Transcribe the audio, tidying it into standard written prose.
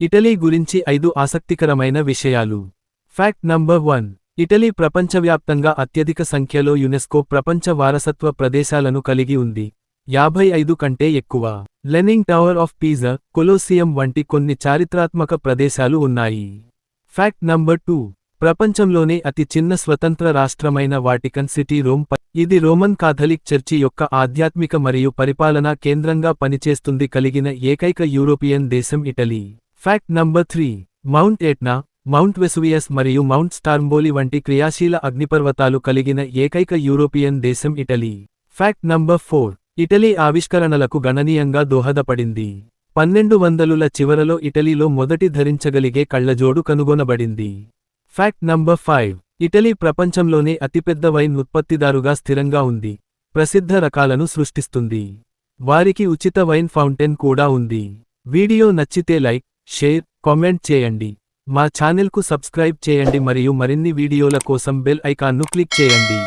Italy గురించి 5 ఆసక్తికరమైన విషయాలు. Fact number 1. ఇటలీ ప్రపంచవ్యాప్తంగా అత్యధిక సంఖ్యలో యునెస్కో ప్రపంచ వారసత్వ ప్రదేశాలను కలిగి ఉంది. 55 కంటే ఎక్కువ. లెనింగ్ టవర్ ఆఫ్ పీజా, కొలోసియం వంటి కొన్ని చారిత్రాత్మక ప్రదేశాలు ఉన్నాయి. Fact number 2. ప్రపంచంలోనే అతి చిన్న స్వతంత్ర రాష్ట్రమైన వాటికన్ సిటీ రోమ్. ఇది రోమన్ కాథలిక్ చర్చి యొక్క ఆధ్యాత్మిక మరియు పరిపాలనా కేంద్రంగా పనిచేస్తుంది కలిగిన ఏకైక యూరోపియన్ దేశం Italy. Fact number 3. Mount Etna, mount Vesuvius మరియు మౌంట్ స్టార్ంబోలి వంటి క్రియాశీల అగ్నిపర్వతాలు కలిగిన ఏకైక యూరోపియన్ దేశం ఇటలీ. Fact number 4. ఇటలీ ఆవిష్కరణలకు గణనీయంగా దోహదపడింది. 1200ల చివరలో ఇటలీలో మొదటి ధరించగలిగే కళ్లజోడు కనుగొనబడింది. Fact number 5. ఇటలీ ప్రపంచంలోనే అతిపెద్ద వైన్ ఉత్పత్తిదారుగా స్థిరంగా ఉంది. ప్రసిద్ధ రకాలను సృష్టిస్తుంది. వారికి ఉచిత వైన్ ఫౌంటైన్ కూడా ఉంది. వీడియో నచ్చితే లైక్, షేర్, కామెంట్ చేయండి. మా ఛానెల్కు సబ్స్క్రైబ్ చేయండి మరియు మరిన్ని వీడియోల కోసం బెల్ ఐకాన్ను క్లిక్ చేయండి.